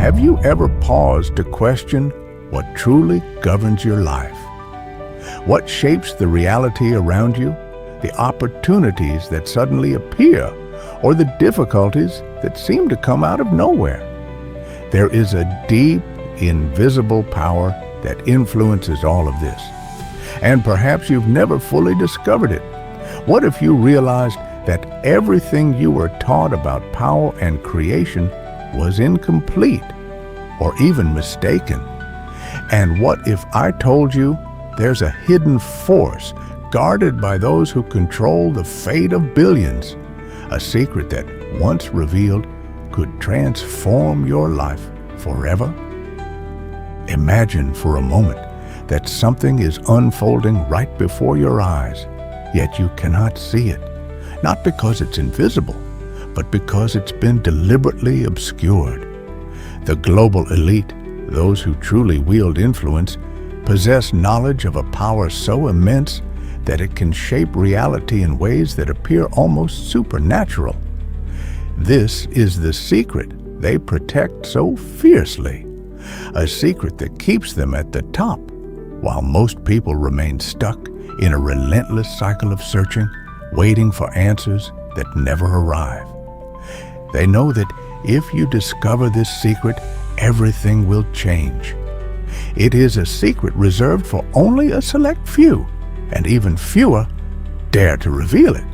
Have you ever paused to question what truly governs your life? What shapes the reality around you, the opportunities that suddenly appear, or the difficulties that seem to come out of nowhere? There is a deep, invisible power that influences all of this. And perhaps you've never fully discovered it. What if you realized that everything you were taught about power and creation was incomplete or even mistaken? And what if I told you there's a hidden force guarded by those who control the fate of billions, a secret that, once revealed, could transform your life forever? Imagine for a moment that something is unfolding right before your eyes, yet you cannot see it, not because it's invisible, but because it's been deliberately obscured. The global elite, those who truly wield influence, possess knowledge of a power so immense that it can shape reality in ways that appear almost supernatural. This is the secret they protect so fiercely, a secret that keeps them at the top, while most people remain stuck in a relentless cycle of searching, waiting for answers that never arrive. They know that if you discover this secret, everything will change. It is a secret reserved for only a select few, and even fewer dare to reveal it.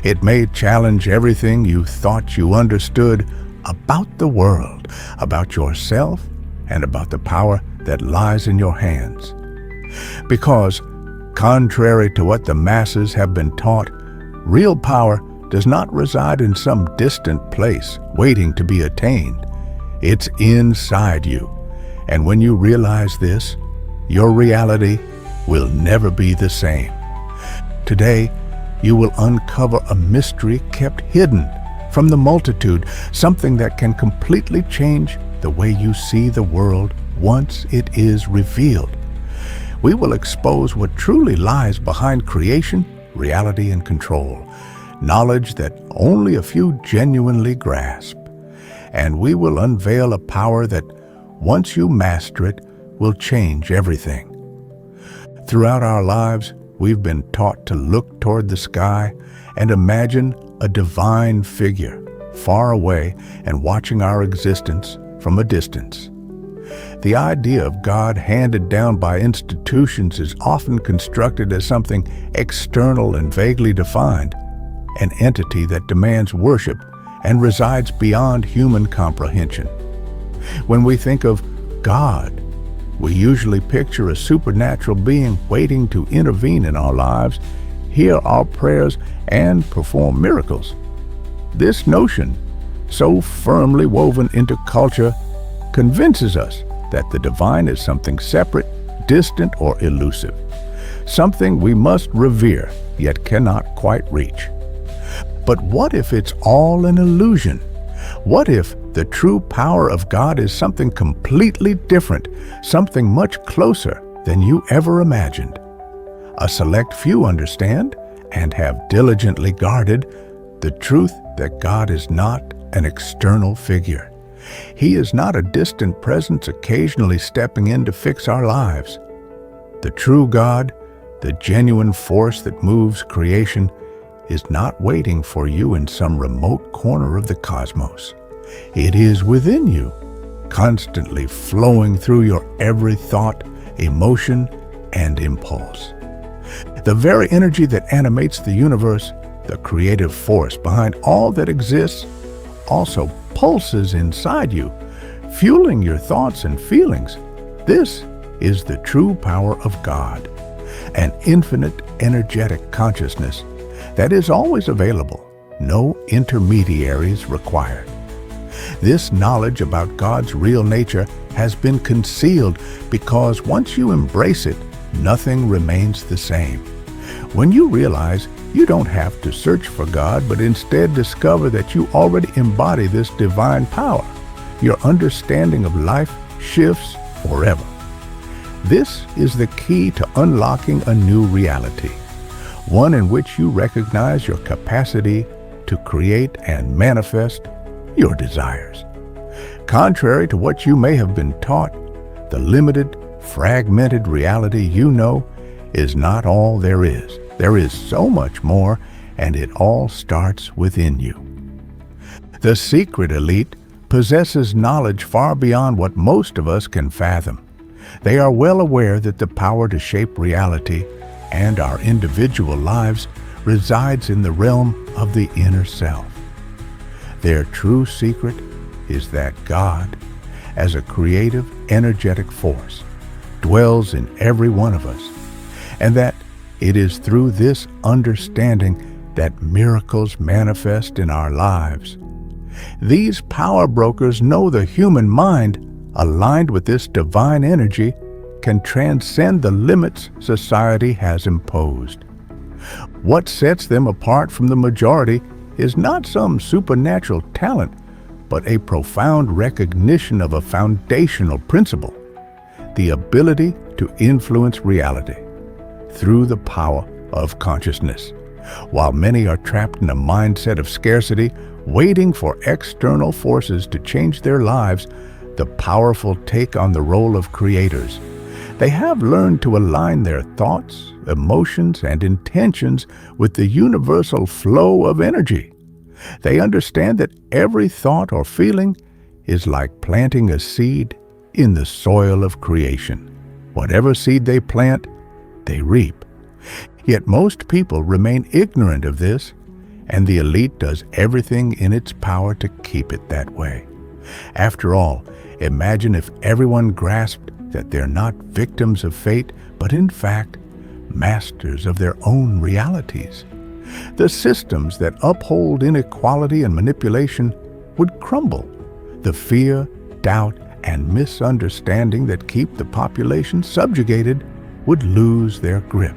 It may challenge everything you thought you understood about the world, about yourself, and about the power that lies in your hands. Because, contrary to what the masses have been taught, real power does not reside in some distant place waiting to be attained. It's inside you. And when you realize this, your reality will never be the same. Today, you will uncover a mystery kept hidden from the multitude, something that can completely change the way you see the world once it is revealed. We will expose what truly lies behind creation, reality, and control, knowledge that only a few genuinely grasp. And we will unveil a power that, once you master it, will change everything. Throughout our lives, we've been taught to look toward the sky and imagine a divine figure far away and watching our existence from a distance. The idea of God handed down by institutions is often constructed as something external and vaguely defined, an entity that demands worship and resides beyond human comprehension. When we think of God, we usually picture a supernatural being waiting to intervene in our lives, hear our prayers, and perform miracles. This notion, so firmly woven into culture, convinces us that the divine is something separate, distant, or elusive, something we must revere yet cannot quite reach. But what if it's all an illusion? What if the true power of God is something completely different, something much closer than you ever imagined? A select few understand and have diligently guarded the truth that God is not an external figure. He is not a distant presence occasionally stepping in to fix our lives. The true God, the genuine force that moves creation, is not waiting for you in some remote corner of the cosmos. It is within you, constantly flowing through your every thought, emotion, and impulse. The very energy that animates the universe, the creative force behind all that exists, also pulses inside you, fueling your thoughts and feelings. This is the true power of God, an infinite energetic consciousness that is always available, no intermediaries required. This knowledge about God's real nature has been concealed because once you embrace it, nothing remains the same. When you realize you don't have to search for God, but instead discover that you already embody this divine power, your understanding of life shifts forever. This is the key to unlocking a new reality, one in which you recognize your capacity to create and manifest your desires. Contrary to what you may have been taught, the limited, fragmented reality you know is not all there is. There is so much more, and it all starts within you. The secret elite possesses knowledge far beyond what most of us can fathom. They are well aware that the power to shape reality and our individual lives resides in the realm of the inner self. Their true secret is that God, as a creative, energetic force, dwells in every one of us, and that it is through this understanding that miracles manifest in our lives. These power brokers know the human mind, aligned with this divine energy, can transcend the limits society has imposed. What sets them apart from the majority is not some supernatural talent, but a profound recognition of a foundational principle: the ability to influence reality through the power of consciousness. While many are trapped in a mindset of scarcity, waiting for external forces to change their lives, the powerful take on the role of creators. They have learned to align their thoughts, emotions, and intentions with the universal flow of energy. They understand that every thought or feeling is like planting a seed in the soil of creation. Whatever seed they plant, they reap. Yet most people remain ignorant of this, and the elite does everything in its power to keep it that way. After all, imagine if everyone grasped that they're not victims of fate, but in fact, masters of their own realities. The systems that uphold inequality and manipulation would crumble. The fear, doubt, and misunderstanding that keep the population subjugated would lose their grip.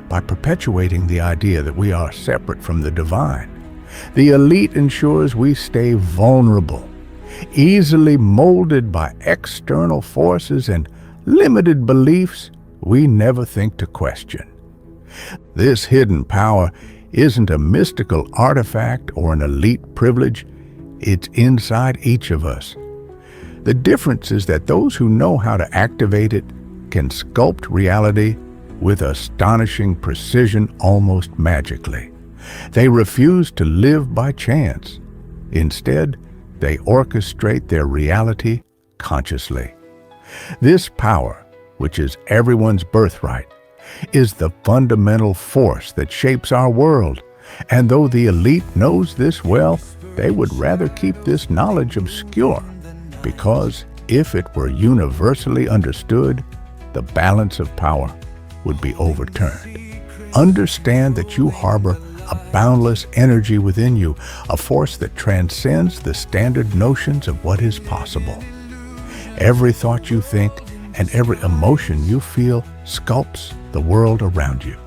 By perpetuating the idea that we are separate from the divine, the elite ensures we stay vulnerable, easily molded by external forces and limited beliefs we never think to question. This hidden power isn't a mystical artifact or an elite privilege. It's inside each of us. The difference is that those who know how to activate it can sculpt reality with astonishing precision, almost magically. They refuse to live by chance. Instead, they orchestrate their reality consciously. This power, which is everyone's birthright, is the fundamental force that shapes our world. And though the elite knows this well, they would rather keep this knowledge obscure, because if it were universally understood, the balance of power would be overturned. Understand that you harbor a boundless energy within you, a force that transcends the standard notions of what is possible. Every thought you think and every emotion you feel sculpts the world around you.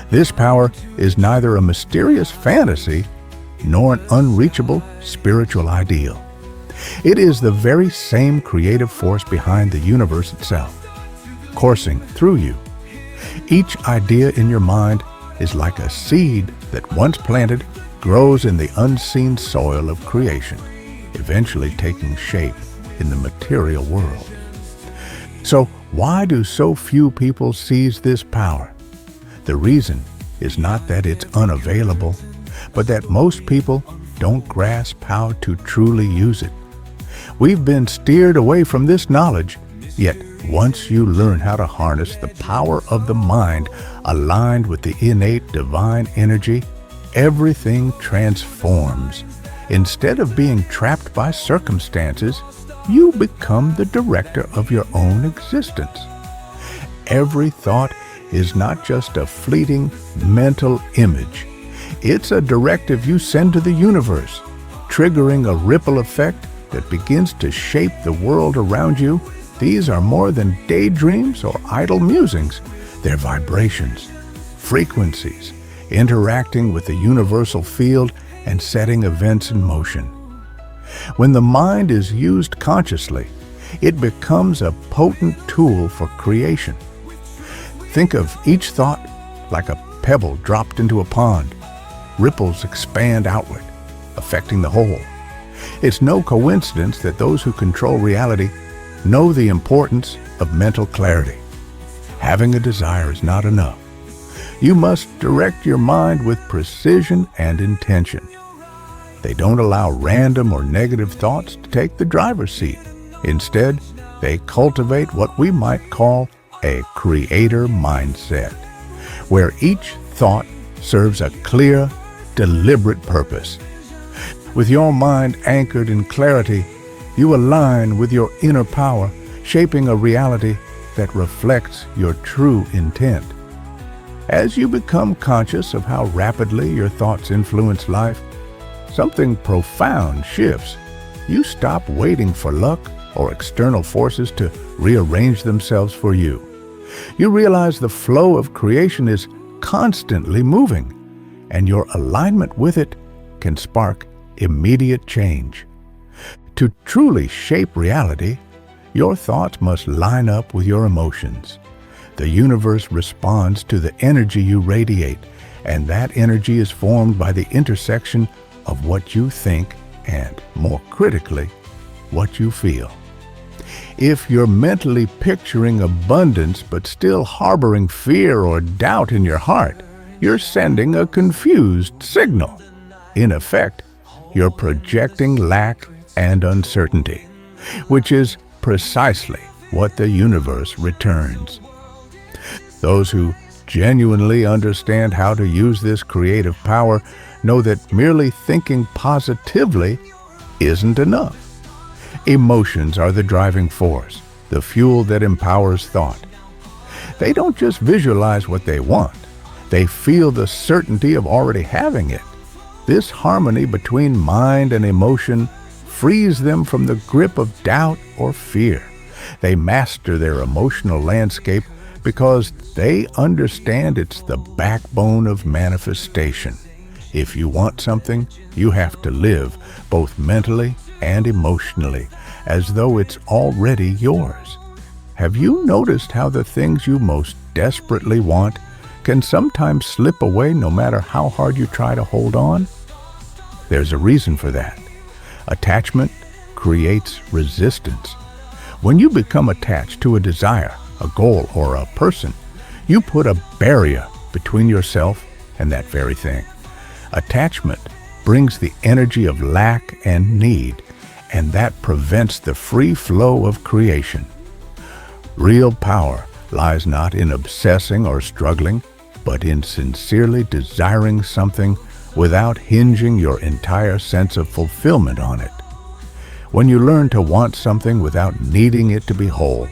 This power is neither a mysterious fantasy nor an unreachable spiritual ideal. It is the very same creative force behind the universe itself, coursing through you. Each idea in your mind is like a seed that, once planted, grows in the unseen soil of creation, eventually taking shape in the material world. So why do so few people seize this power? The reason is not that it's unavailable, but that most people don't grasp how to truly use it. We've been steered away from this knowledge, yet once you learn how to harness the power of the mind aligned with the innate divine energy, everything transforms. Instead of being trapped by circumstances, you become the director of your own existence. Every thought is not just a fleeting mental image. It's a directive you send to the universe, triggering a ripple effect that begins to shape the world around you. These are more than daydreams or idle musings. They're vibrations, frequencies, interacting with the universal field and setting events in motion. When the mind is used consciously, it becomes a potent tool for creation. Think of each thought like a pebble dropped into a pond. Ripples expand outward, affecting the whole. It's no coincidence that those who control reality know the importance of mental clarity. Having a desire is not enough. You must direct your mind with precision and intention. They don't allow random or negative thoughts to take the driver's seat. Instead, they cultivate what we might call a creator mindset, where each thought serves a clear, deliberate purpose. With your mind anchored in clarity, you align with your inner power, shaping a reality that reflects your true intent. As you become conscious of how rapidly your thoughts influence life, something profound shifts. You stop waiting for luck or external forces to rearrange themselves for you. You realize the flow of creation is constantly moving, and your alignment with it can spark immediate change. To truly shape reality, your thoughts must line up with your emotions. The universe responds to the energy you radiate, and that energy is formed by the intersection of what you think and, more critically, what you feel. If you're mentally picturing abundance but still harboring fear or doubt in your heart, you're sending a confused signal. In effect, you're projecting lack and uncertainty, which is precisely what the universe returns. Those who genuinely understand how to use this creative power know that merely thinking positively isn't enough. Emotions are the driving force, the fuel that empowers thought. They don't just visualize what they want, they feel the certainty of already having it. This harmony between mind and emotion frees them from the grip of doubt or fear. They master their emotional landscape because they understand it's the backbone of manifestation. If you want something, you have to live, both mentally and emotionally, as though it's already yours. Have you noticed how the things you most desperately want can sometimes slip away no matter how hard you try to hold on? There's a reason for that. Attachment creates resistance. When you become attached to a desire, a goal, or a person, you put a barrier between yourself and that very thing. Attachment brings the energy of lack and need, and that prevents the free flow of creation. Real power lies not in obsessing or struggling, but in sincerely desiring something without hinging your entire sense of fulfillment on it. When you learn to want something without needing it to be whole,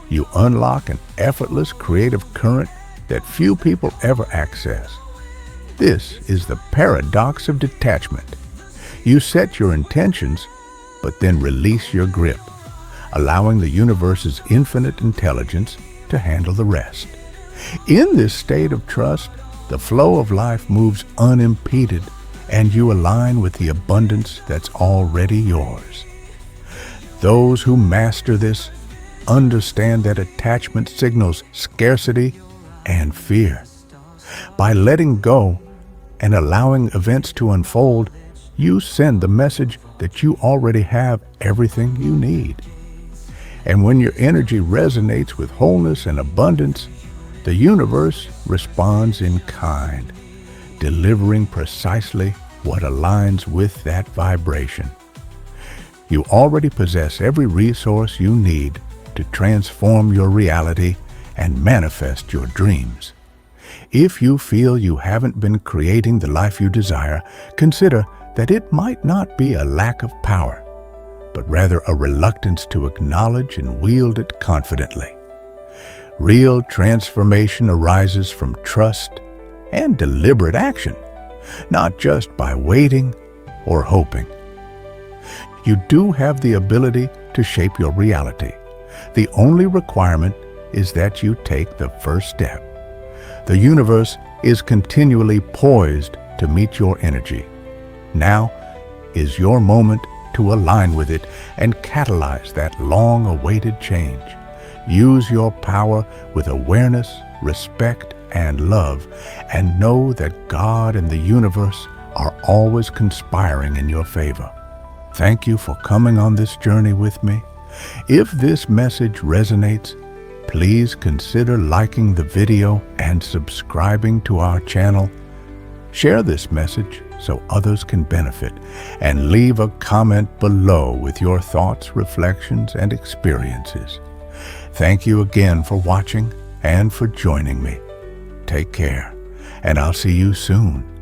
you unlock an effortless creative current that few people ever access. This is the paradox of detachment. You set your intentions, but then release your grip, allowing the universe's infinite intelligence to handle the rest. In this state of trust, the flow of life moves unimpeded, and you align with the abundance that's already yours. Those who master this understand that attachment signals scarcity and fear. By letting go and allowing events to unfold, you send the message that you already have everything you need. And when your energy resonates with wholeness and abundance, the universe responds in kind, delivering precisely what aligns with that vibration. You already possess every resource you need to transform your reality and manifest your dreams. If you feel you haven't been creating the life you desire, consider that it might not be a lack of power, but rather a reluctance to acknowledge and wield it confidently. Real transformation arises from trust and deliberate action, not just by waiting or hoping. You do have the ability to shape your reality. The only requirement is that you take the first step. The universe is continually poised to meet your energy. Now is your moment to align with it and catalyze that long-awaited change. Use your power with awareness, respect, and love, and know that God and the universe are always conspiring in your favor. Thank you for coming on this journey with me. If this message resonates, please consider liking the video and subscribing to our channel. Share this message so others can benefit, and leave a comment below with your thoughts, reflections, and experiences. Thank you again for watching and for joining me. Take care, and I'll see you soon